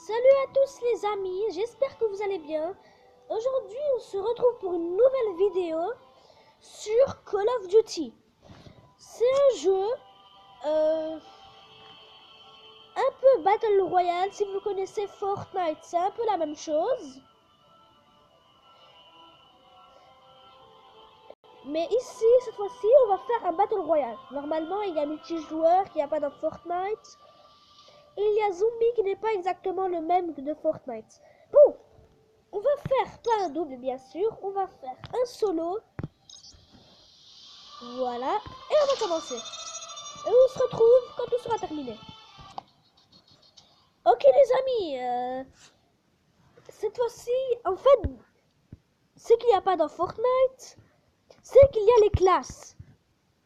Salut à tous les amis, j'espère que vous allez bien. Aujourd'hui on se retrouve pour une nouvelle vidéo sur Call of Duty. C'est un jeu un peu Battle Royale. Si vous connaissez Fortnite, c'est un peu la même chose. Mais ici, cette fois-ci, on va faire un Battle Royale. Normalement, il y a multijoueur qui n'y a pas dans Fortnite. Et il y a Zombie qui n'est pas exactement le même que de Fortnite. Bon, on va faire pas un double bien sûr, on va faire un solo. Voilà, et on va commencer. Et on se retrouve quand tout sera terminé. Ok les amis, cette fois-ci, en fait, ce qu'il n'y a pas dans Fortnite, c'est qu'il y a les classes.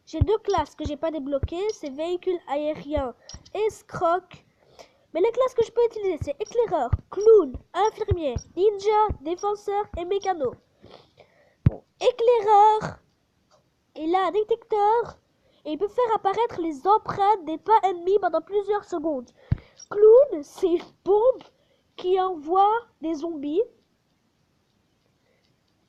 J'ai deux classes que j'ai pas débloquées, c'est véhicule aérien et escroc. Mais les classes que je peux utiliser, c'est éclaireur, clown, infirmier, ninja, défenseur et mécano. Bon, éclaireur, il a un détecteur et il peut faire apparaître les empreintes des pas ennemis pendant plusieurs secondes. Clown, c'est une bombe qui envoie des zombies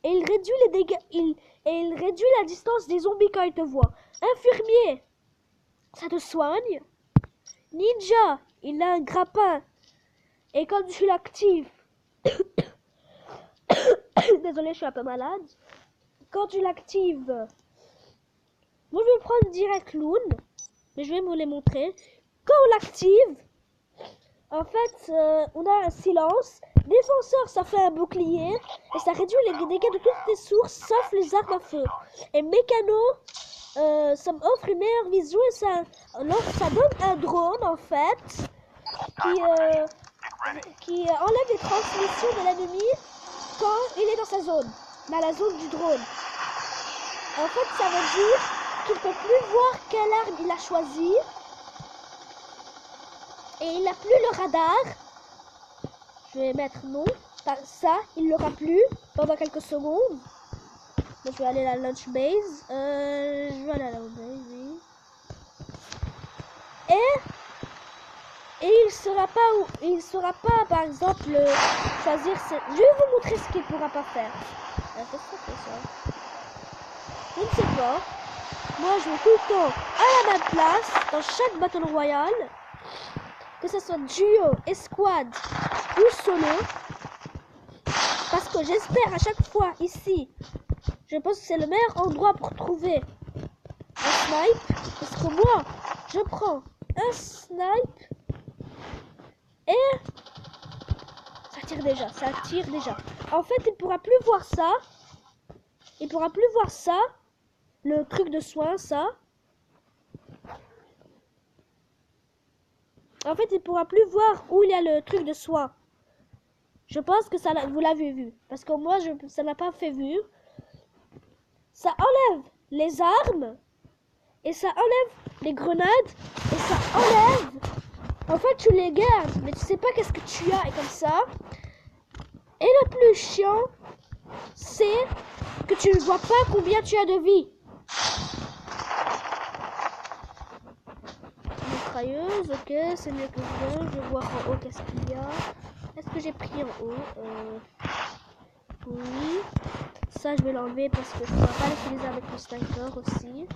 et il réduit les dégâts, il réduit la distance des zombies quand il te voit. Infirmier, ça te soigne. Ninja, il a un grappin et quand tu l'actives, désolé, je suis un peu malade. Quand tu l'actives, moi je vais prendre direct Clown, mais je vais vous les montrer. Quand on l'active, en fait, on a un silence. Défenseur, ça fait un bouclier et ça réduit les dégâts de toutes les sources, sauf les armes à feu. Et mécano, ça m'offre une meilleure vision et ça donne un drone en fait qui enlève les transmissions de l'ennemi quand il est dans sa zone, dans la zone du drone. En fait, ça veut dire qu'il ne peut plus voir quelle arme il a choisi. Et il n'a plus le radar. Je vais mettre non. Ça, il l'aura plus pendant quelques secondes. Donc, je vais aller à la launch base. Je vais aller à la launch base, oui. Et il sera pas, par exemple, choisir. Je vais vous montrer ce qu'il pourra pas faire. Qu'est-ce que c'est ça? Je ne sais pas. Moi, je vais tout le temps à la même place dans chaque Battle Royale. Que ce soit duo, escouade ou solo. Parce que j'espère à chaque fois ici, je pense que c'est le meilleur endroit pour trouver un snipe. Parce que moi, je prends un snipe et ça tire déjà. En fait, il pourra plus voir ça. Il pourra plus voir ça. Le truc de soin, ça. En fait, il pourra plus voir où il y a le truc de soin. Je pense que ça, vous l'avez vu. Parce que moi, ça n'a pas fait vu. Ça enlève les armes. Et ça enlève les grenades. Et ça enlève... En fait, tu les gardes. Mais tu sais pas qu'est-ce que tu as. Et comme ça. Et le plus chiant, c'est que tu ne vois pas combien tu as de vie. Mitrailleuse, ok. C'est mieux que rien. Je vais voir en haut qu'est-ce qu'il y a. Est-ce que j'ai pris en haut oui. Ça, je vais l'enlever parce que je ne pourrais pas l'utiliser avec le sniper aussi.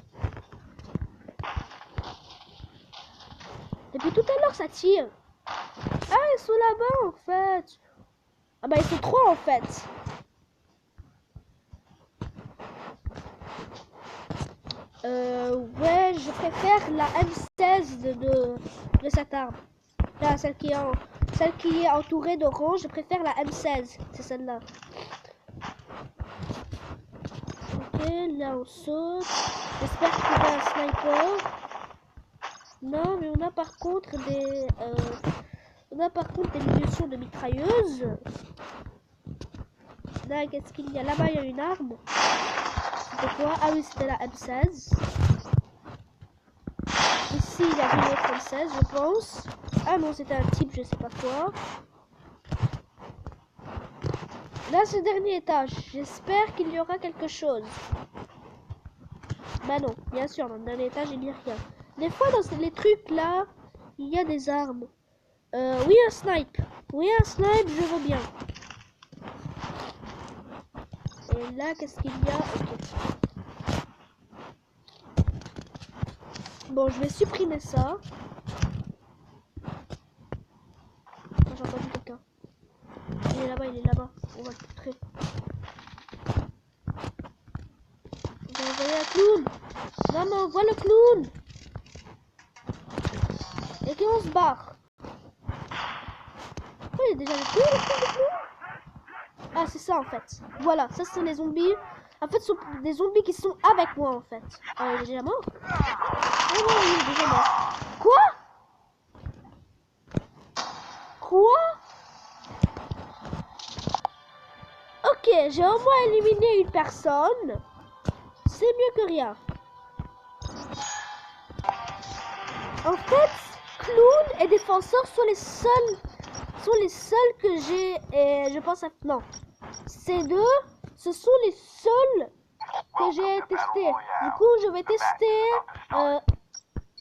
Depuis tout à l'heure, ça tire. Ah, ils sont là-bas, en fait. Ah bah, ils sont trois, en fait. Ouais, je préfère la M16 de cette arme. Là, celle qui est entourée d'orange, je préfère la M16. C'est celle-là. Ok, là on saute. J'espère trouver un sniper. Non, mais on a par contre des munitions de mitrailleuse. Là, qu'est-ce qu'il y a? Là-bas, il y a une arme. C'était quoi? Ah oui, c'était la M16. Ici, il y avait une autre M16, je pense. Ah non, c'était un type, je sais pas quoi. Là, ce dernier étage. J'espère qu'il y aura quelque chose. Bah non, bien sûr, dans le dernier étage, il n'y a rien. Des fois, dans les trucs là, il y a des armes. Oui, un snipe. Oui, un snipe, je veux bien. Et là, qu'est-ce qu'il y a? Ok. Bon, je vais supprimer ça. Oh, j'ai entendu quelqu'un. Il est là-bas, il est là-bas. On va le poutrer. On va envoyer un clown. Non, mais envoie le clown. Et qu'on se barre. Oh, il y a déjà le clown. Ah, c'est ça en fait. Voilà, ça c'est les zombies. En fait, ce sont des zombies qui sont avec moi en fait. Ah, il est déjà mort. Oh non, il est déjà mort. Quoi? Quoi? Ok, j'ai au moins éliminé une personne. C'est mieux que rien. En fait, clown et défenseur sont les seuls que j'ai. Et je pense à non, ces deux, ce sont les seuls que j'ai testés. Du coup, je vais tester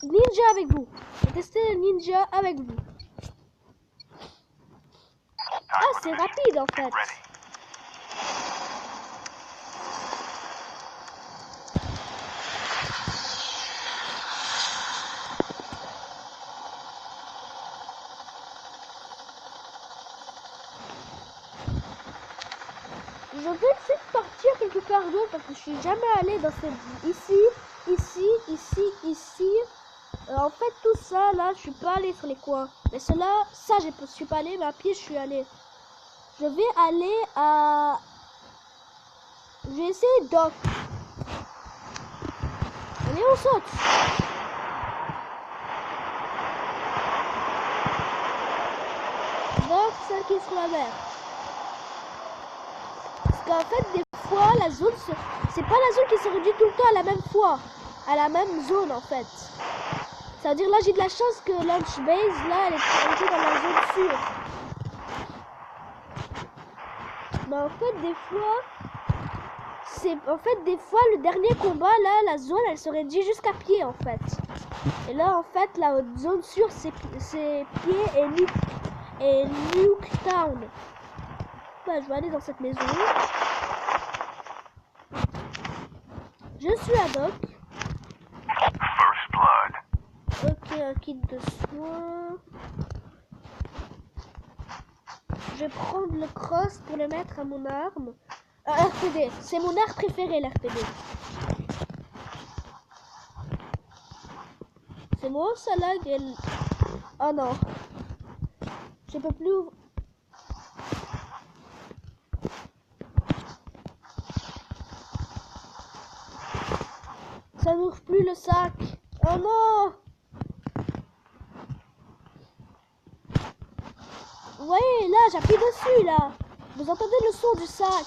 Ninja avec vous. Je vais tester Ninja avec vous. Ah, c'est rapide en fait. Je vais essayer de partir quelque part d'autre parce que je suis jamais allé dans cette... Ici. En fait, tout ça, là, je suis pas allé sur les coins. Mais cela, ça, je suis pas allé, mais à pied, je suis allé. Je vais aller à... Je vais essayer Doc. Allez, on saute. Doc, celle qui est sur la mer. Parce qu'en fait, des fois, la zone, c'est pas la zone qui se réduit tout le temps à la même fois. À la même zone, en fait. Ça veut dire, là, j'ai de la chance que Launch Base, là, elle était dans la zone sûre. Mais en fait, des fois, le dernier combat, là, la zone, elle se réduit jusqu'à pied, en fait. Et là, en fait, la zone sûre, c'est pied et Nuketown. Bah, je vais aller dans cette maison. Je suis à Doc. Ok, un kit de soins. Je vais prendre le cross pour le mettre à mon arme. RPD, c'est mon arme préférée, l'RPD. C'est moi, ça lag. Oh non. Je peux plus ouvrir. Ça n'ouvre plus le sac. Oh non. Ouais, là, j'appuie dessus, là. Vous entendez le son du sac?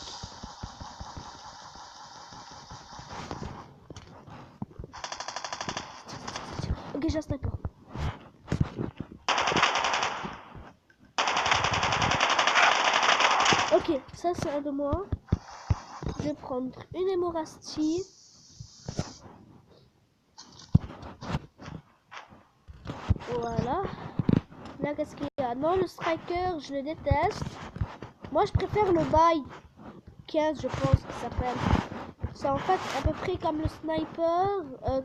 Ok, j'ai un sniper. Ok, ça c'est un de moi. Je vais prendre une hémorastie. Voilà. Là, qu'est-ce qu'il y a? Non, le striker, je le déteste. Moi, je préfère le bail 15, je pense qu'il s'appelle. C'est en fait à peu près comme le sniper,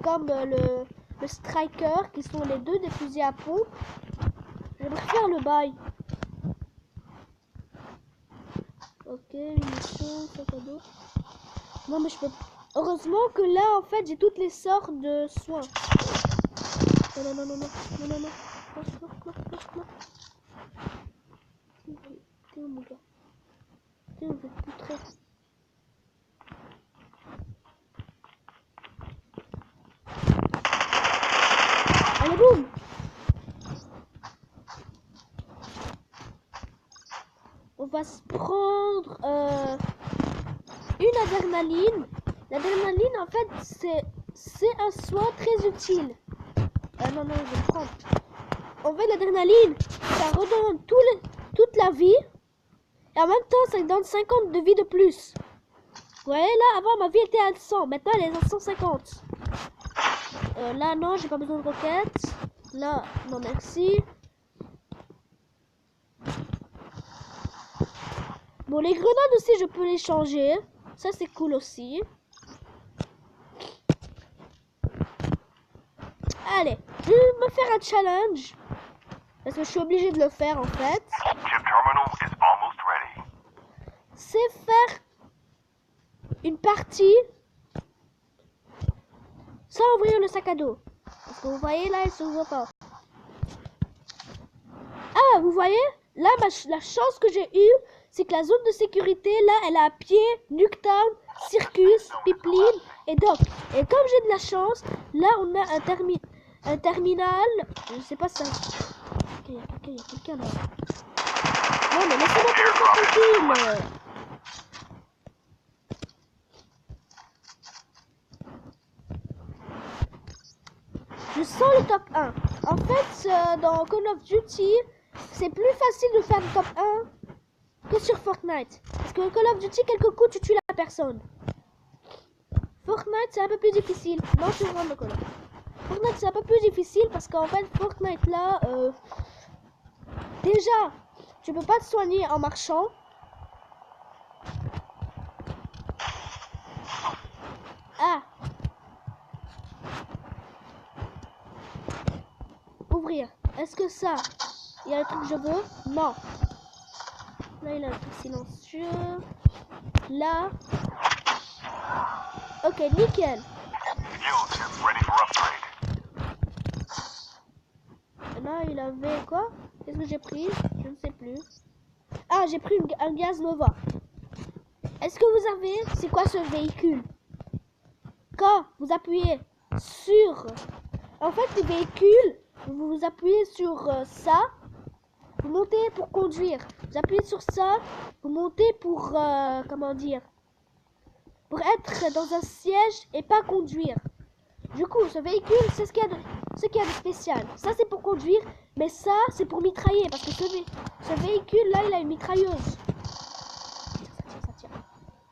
comme le striker, qui sont les deux des fusils à pompe. Je préfère le bail. Ok, munitions, ça quoi d'autre? Non, mais je peux. Heureusement que là, en fait, j'ai toutes les sortes de soins. Non, non, non, non, non, non, non, non. T'es où, mon gars? T'es où, je vais te poutrer. Allez, boum! On va se prendre une adrénaline. L'adrénaline, en fait, c'est un soin très utile. Non, non, je vais le prendre. En fait, l'adrénaline, ça redonne toute la vie. Et en même temps, ça donne 50 de vie de plus. Vous voyez, là, avant, ma vie était à 100. Maintenant, elle est à 150. Là, non, j'ai pas besoin de roquettes. Là, non, merci. Bon, les grenades aussi, je peux les changer. Ça, c'est cool aussi. Allez, je vais me faire un challenge. Parce que je suis obligée de le faire, en fait. C'est faire une partie sans ouvrir le sac à dos. Parce que vous voyez, là, il se ouvre pas. Ah, vous voyez? Là, la chance que j'ai eue, c'est que la zone de sécurité, là, elle est à pied, Nuketown, Circus, Pipeline et Dock. Et comme j'ai de la chance, là, on a un terminal. Je sais pas si ça... Il y a quelqu'un là. Non, mais laissez-moi tranquille. Je sens le top 1. En fait, dans Call of Duty, c'est plus facile de faire le top 1 que sur Fortnite. Parce que Call of Duty, quelques coups, tu tues la personne. Fortnite, c'est un peu plus difficile. Non, c'est vraiment Call of. Fortnite, c'est un peu plus difficile parce qu'en fait, Fortnite, là, déjà, tu peux pas te soigner en marchant. Ah. Ouvrir. Est-ce que ça, il y a le truc que je veux? Non. Là, il a un truc silencieux. Là. Ok, nickel. Là, il avait quoi? Qu'est-ce que j'ai pris? Je ne sais plus. Ah, j'ai pris un gaz Nova. Est-ce que vous avez... C'est quoi ce véhicule? Quand vous appuyez sur... En fait, les véhicules, vous appuyez sur ça, vous montez pour conduire. Vous appuyez sur ça, vous montez pour... comment dire? Pour être dans un siège et pas conduire. Du coup, ce véhicule, c'est ce qu'il y a de spécial. Ça, c'est pour conduire, mais ça, c'est pour mitrailler. Parce que ce véhicule-là, il a une mitrailleuse. Ça tire.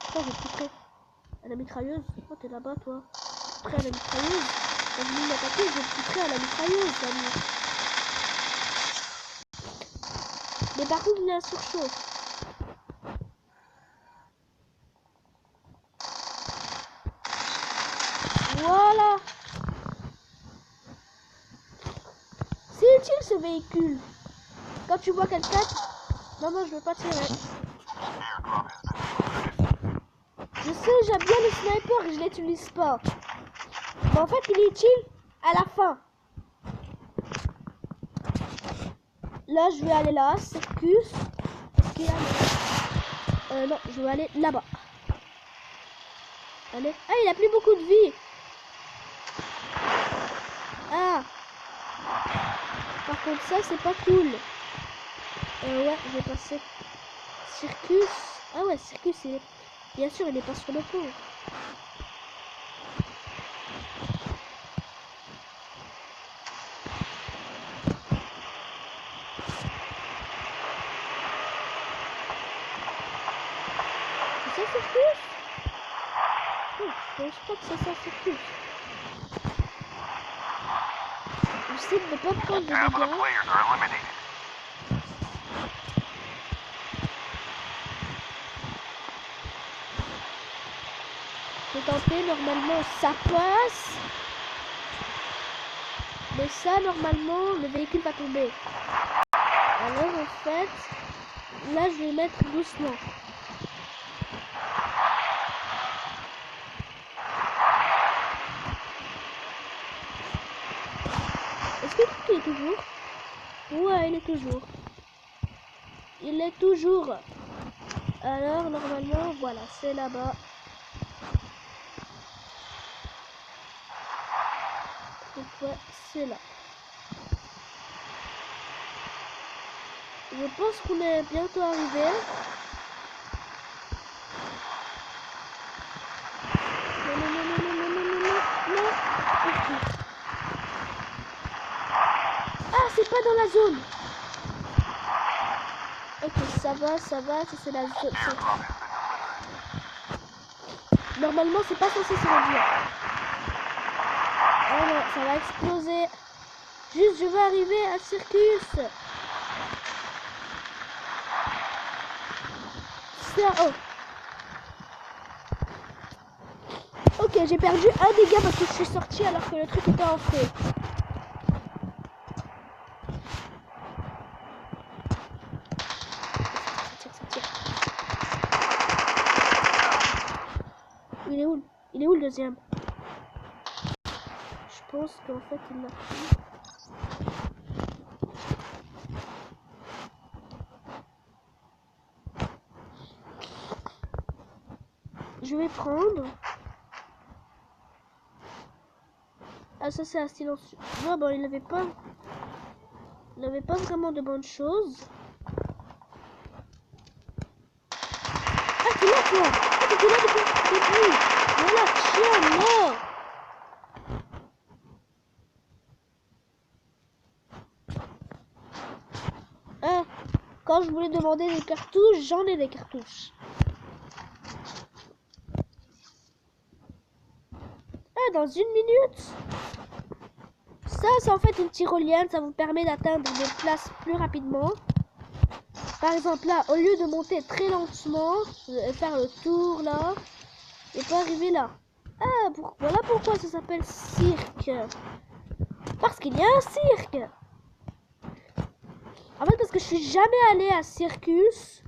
Attends, je vais plus près à la mitrailleuse. Oh, t'es là-bas, toi. Prêt à la mitrailleuse. Quand je vais m'attaquer, je vais plus près à la mitrailleuse, ami. Mais par contre, il y a un surchauffe. Voilà. C'est utile ce véhicule. Quand tu vois quelqu'un... Non, je veux pas tirer. Je sais, j'aime bien le sniper et je l'utilise pas. Mais en fait, il est utile à la fin. Là, je vais aller là. Circus. Est-ce qu'il y a... non, je vais aller là-bas. Allez. Ah, il a plus beaucoup de vie. Ah. Par contre, ça, c'est pas cool. Ouais, je vais passer. Circus. Ah ouais, Circus, il est... Bien sûr, il est pas sur le pont. C'est ça, Circus? Oh, je pense pas que c'est ça, Circus. J'essaie de ne pas prendre de dégâts. Je vais tenter, normalement ça passe. Mais ça, normalement, le véhicule va tomber. Alors en fait, là je vais mettre doucement. Est-ce que le truc est toujours? Ouais, il est toujours. Il est toujours. Alors normalement, voilà, c'est là-bas. Ouais, c'est là. Je pense qu'on est bientôt arrivé. Non. Okay. Ah, c'est pas dans la zone. Ok, ça va, ça c'est la zone. Normalement, c'est pas censé se réduire. Oh non, ça va exploser. Juste, je veux arriver à Circus. passer à... Oh. Ok, j'ai perdu un dégât parce que je suis sorti alors que le truc était en feu. Ça tire. Il est où? Il est où le deuxième? Je pense qu'en fait il l'a pris. Je vais prendre. Ah, ça c'est un silencieux. Non, bon, il n'avait pas vraiment de bonnes choses. Ah, t'es là, toi. Ah, t'étais là depuis. Voilà, tiens, mort. Ah, quand je voulais demander des cartouches, j'en ai des cartouches. Ah, dans 1 minute. Ça, c'est en fait une tyrolienne. Ça vous permet d'atteindre des places plus rapidement. Par exemple, là, au lieu de monter très lentement, faire le tour là, et pas arriver là. Ah, voilà pourquoi ça s'appelle cirque. Parce qu'il y a un cirque. En fait, parce que je suis jamais allée à Circus.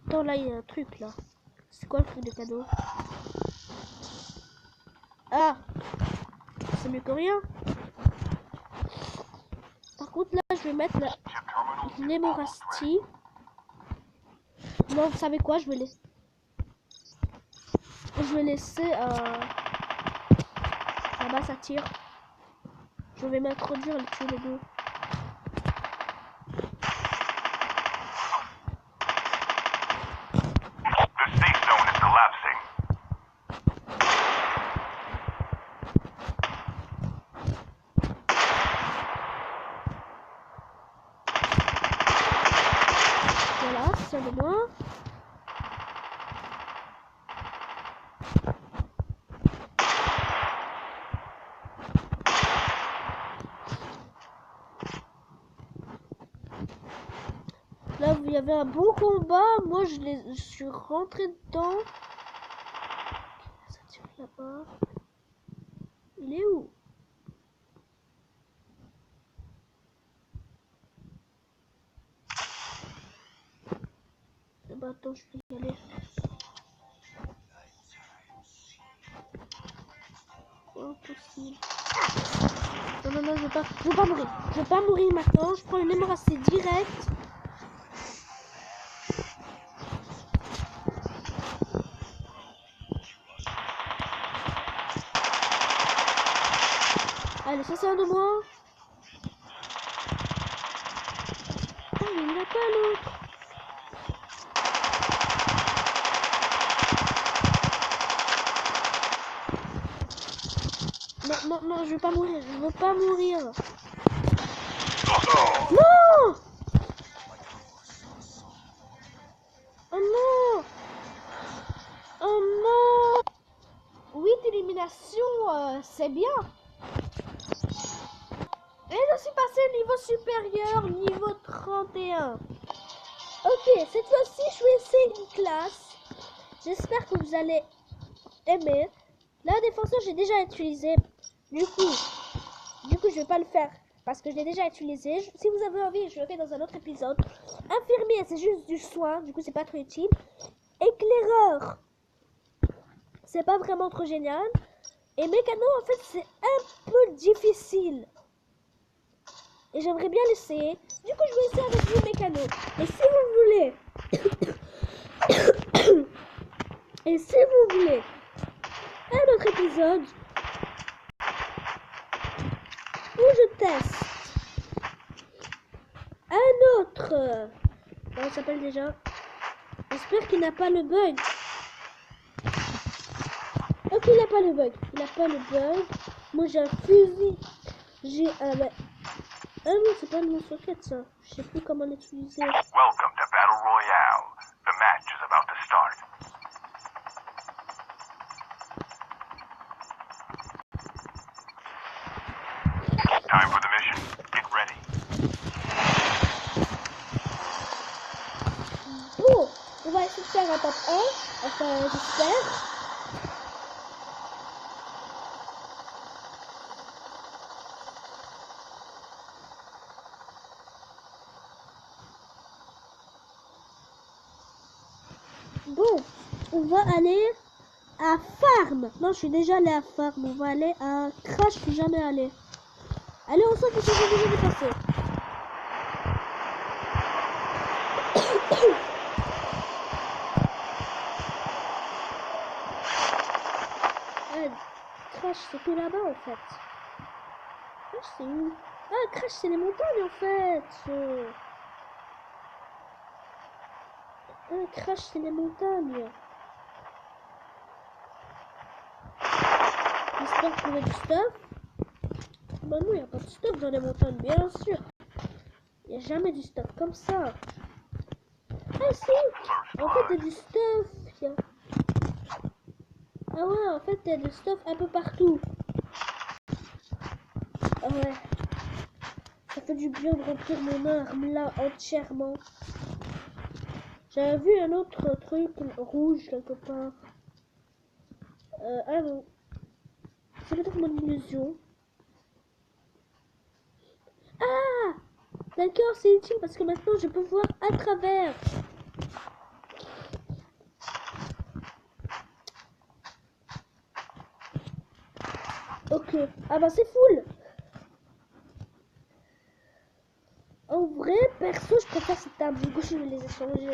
Attends, là, il y a un truc là. C'est quoi le truc de cadeau? Ah, c'est mieux que rien. Par contre, là, je vais mettre la Nemorasti. Non, vous savez quoi? Je vais laisser là-bas, ça tire. Je vais m'introduire les tuer les deux. Voilà, c'est de moi. Là, il y avait un bon combat. Moi, je suis rentré dedans. Ça tire là-bas. Il est où? Bah, attends, je peux y aller. Impossible. Non, je veux pas mourir. Je veux pas mourir maintenant. Je prends une hémorragie directe. Allez, ça c'est un de moi. Ah, il n'a pas l'autre. Non, je veux pas mourir. Je veux pas mourir. Non! Oh non! Oh non! 8 éliminations, c'est bien. Et je suis passé au niveau supérieur, niveau 31. Ok, cette fois-ci, je vais essayer une classe. J'espère que vous allez aimer. La défenseur, j'ai déjà utilisé. Du coup, je vais pas le faire parce que je l'ai déjà utilisé. Si vous avez envie, je le fais dans un autre épisode. Infirmier, c'est juste du soin. Du coup, c'est pas très utile. Éclaireur, c'est pas vraiment trop génial. Et mécano, en fait, c'est un peu difficile. Et j'aimerais bien l'essayer. Du coup, je vais essayer avec vous mécano. Et si vous voulez un autre épisode où je teste un autre, comment ça s'appelle déjà? J'espère qu'il n'a pas le bug. Ok, il n'a pas le bug. Moi, j'ai un fusil. J'ai un... Ah non, c'est pas mon socket, ça. Je sais plus comment l'utiliser. Welcome to Battle Royale. The match is about to start. Time for the mission. Get ready. top 1. Enfin, j'espère. Bon, on va aller à Farm. Non, je suis déjà allé à Farm. On va aller à Crash, je suis jamais allé. Allez, on sent que je vais déjà dépasser. Crash, c'est que là-bas en fait. Crash, c'est où? Ah, Crash, c'est les montagnes en fait. Ah, Crash, c'est les montagnes. J'espère trouver du stuff. Bah non, il n'y a pas de stuff dans les montagnes, bien sûr. Il n'y a jamais du stuff comme ça. Ah si, en fait, il y a du stuff. Ah ouais, en fait, il y a du stuff un peu partout. Ah ouais. Ça fait du bien de remplir mon arme là entièrement. J'avais vu un autre truc rouge quelque part. Ah non. C'est peut-être mon illusion. Ah! D'accord, c'est utile parce que maintenant je peux voir à travers. Ok. Ah bah c'est full. En vrai, perso, je préfère cette arme. Du coup, je vais les échanger.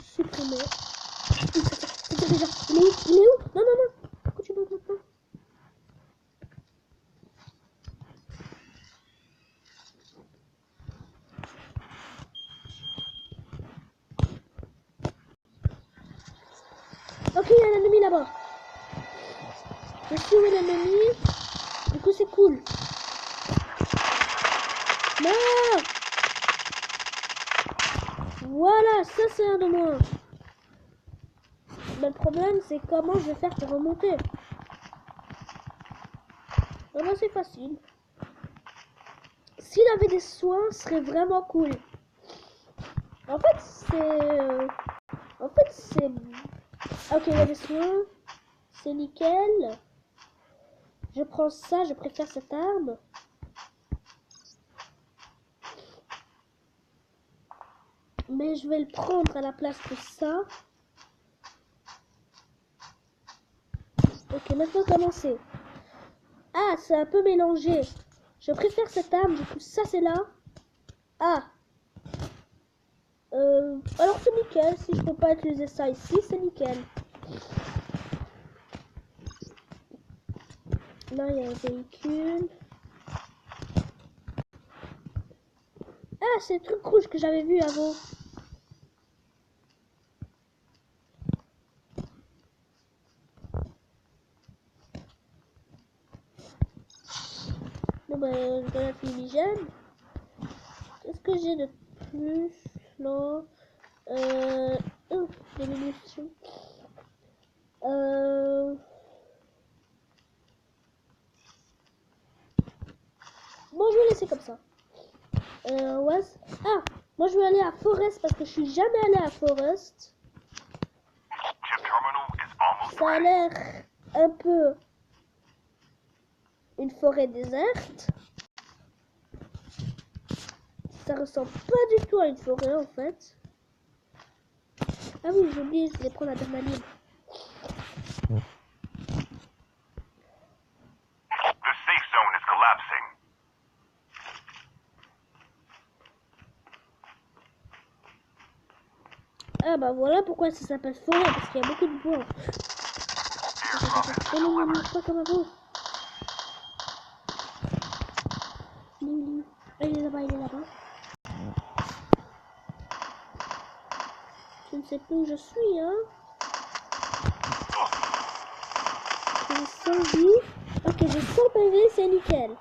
Supprimer. C'était déjà. Il est où? Il est où? Non, non, non. Pourquoi tu montes maintenant? Ok, il y a un ennemi là-bas. Je suis où l'ennemi? Du coup, c'est cool. Non! Voilà, ça c'est un de moins. Mais le problème, c'est comment je vais faire pour remonter. Vraiment, c'est facile. S'il avait des soins, ce serait vraiment cool. En fait, c'est... Ok, il y a des soins. C'est nickel. Je prends ça, je préfère cette arme. Mais je vais le prendre à la place de ça. Ok, maintenant commencer. Ah, c'est un peu mélangé. Je préfère cette arme, du coup ça c'est là. Ah. Alors c'est nickel, si je peux pas utiliser ça ici, c'est nickel. Là il y a un véhicule. Ah, c'est le truc rouge que j'avais vu avant. Bon ben, je donne un fumigène. Qu'est-ce que j'ai de plus là? Oh, des munitions. Bon, je vais laisser comme ça. Ouais. Ah, moi je vais aller à Forest parce que je suis jamais allé à Forest. Chip terminal is almost Ça a ready. l'air un peu une forêt déserte. Ça ressemble pas du tout à une forêt en fait. Ah oui, j'ai oublié, je vais prendre la dermaline. The safe zone is collapsing. Ah bah voilà pourquoi ça s'appelle forêt, parce qu'il y a beaucoup de bois. Oh non, non, non, pas comme avant. Ah, il est là-bas, il est là-bas. Je ne sais plus où je suis, hein. J'ai 100 vies. Ok, j'ai 100 PV, c'est nickel.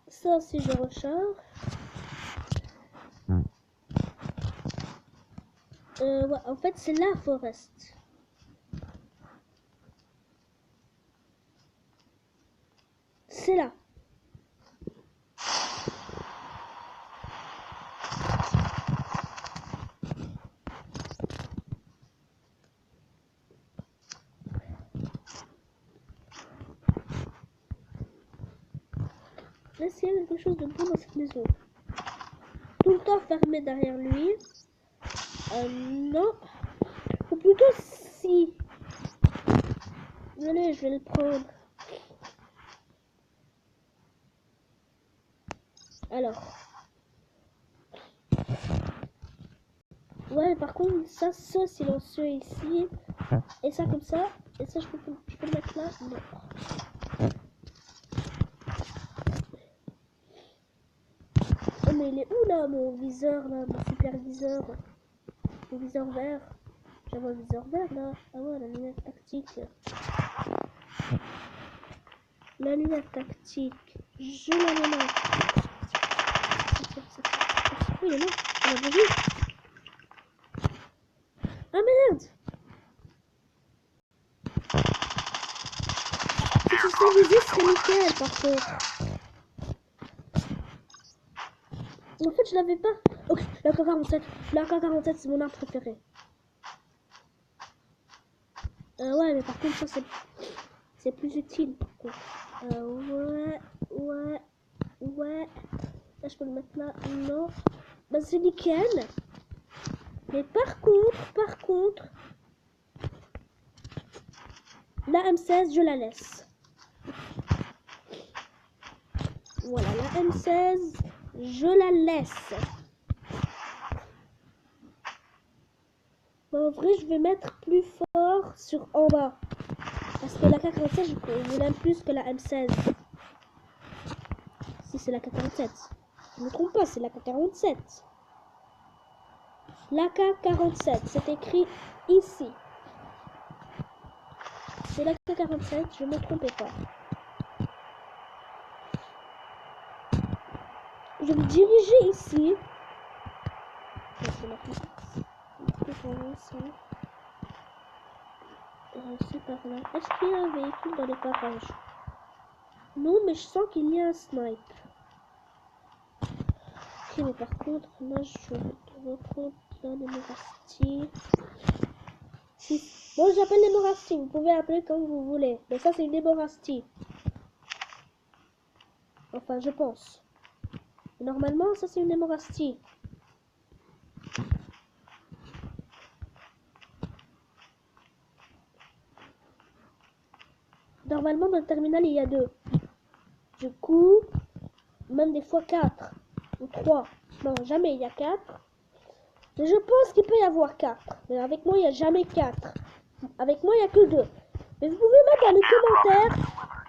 Ça, si je recharge. Ouais, en fait, c'est la forest. C'est là. Là, s'il y a quelque chose de bon dans cette maison. Tout le temps fermé derrière lui. Non. Ou plutôt si. Allez, je vais le prendre. Alors. Ouais, par contre, ça silencieux ici. Et ça comme ça. Et ça, je peux le mettre là. Non. Oh, mais il est où là, mon viseur, là, mon superviseur? Mon viseur vert. J'avais un viseur vert là. Ah ouais, la lunette tactique. La lunette tactique. Je la mets. Oh, il est là. On l'a vu. Ah merde! Si tu sais viser, ce serait nickel par contre. En fait, je l'avais pas. Ok, la K-47. La K-47, c'est mon arme préférée. Ouais, mais par contre, ça c'est plus utile par contre. Ouais. Là, je peux le mettre là. Non. Bah, c'est nickel. Mais par contre, la M16, je la laisse. Voilà, la M16, je la laisse. Bon, en vrai, je vais mettre plus fort sur en bas. Parce que la K-47, je l'aime plus que la M16. Si, c'est la K-47. Je ne me trompe pas, c'est la K-47. La K-47, c'est écrit ici. C'est la K-47, je ne me trompais pas. Je vais me diriger ici. C'est par là. Est-ce qu'il y a un véhicule dans les parages? Non, mais je sens qu'il y a un snipe. Ok, mais par contre, là, je reprends là les Morasti. Bon, j'appelle les Morasti. Vous pouvez appeler comme vous voulez. Mais ça, c'est une Morasti. Enfin, je pense. Normalement, ça, c'est une Morasti. Normalement, dans le terminal, il y a 2. Du coup, même des fois 4 ou 3. Non, jamais il y a 4. Mais je pense qu'il peut y avoir 4. Mais avec moi, il n'y a jamais 4. Avec moi, il n'y a que 2. Mais vous pouvez mettre dans les commentaires,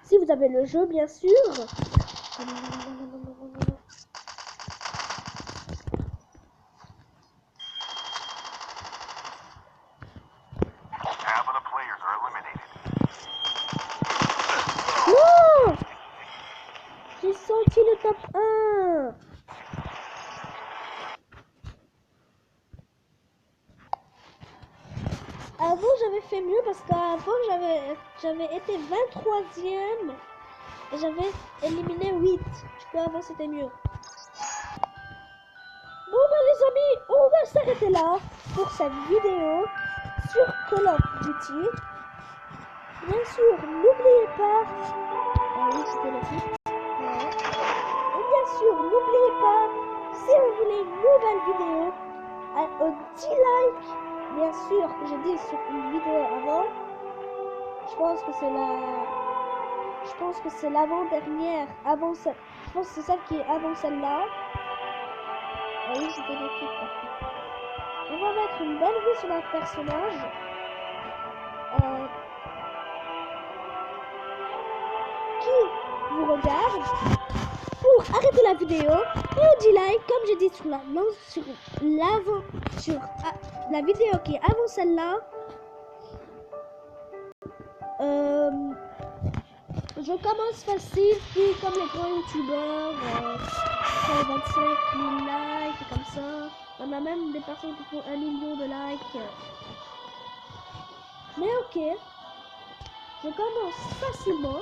si vous avez le jeu, bien sûr. Half of the players are eliminated. Non! J'ai senti le top 1. Avant, j'avais fait mieux parce qu'avant, j'avais été 23e et j'avais éliminé 8. Du coup, avant, c'était mieux. Bon, bah, les amis, on va s'arrêter là pour cette vidéo sur Call of Duty. Bien sûr, n'oubliez pas... Ah oui, c'était la suite. Ouais. Et bien sûr, n'oubliez pas, si vous voulez une nouvelle vidéo, un 10 likes. Bien sûr que j'ai dit sur une vidéo avant. Je pense que c'est l'avant-dernière. Avant ça. Je pense que c'est celle qui est avant celle-là. Ah oui, c'était l'équipe. On va mettre une belle vue sur notre personnage. Qui vous regarde. Pour arrêter la vidéo, on dit like comme j'ai dit sur la vidéo qui est avant celle-là. Je commence facile, puis comme les grands youtubeurs, 125 000 likes, comme ça. On a même des personnes qui font 1 million de likes. Mais ok. Je commence facilement.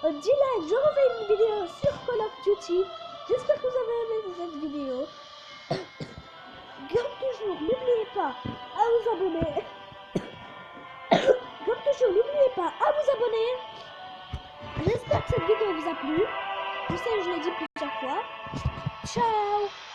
10 likes, je refais une vidéo sur Call of Duty. J'espère que vous avez aimé cette vidéo. Comme toujours, n'oubliez pas à vous abonner. Comme toujours, n'oubliez pas à vous abonner. J'espère que cette vidéo vous a plu. Je sais, je l'ai dit plusieurs fois. Ciao!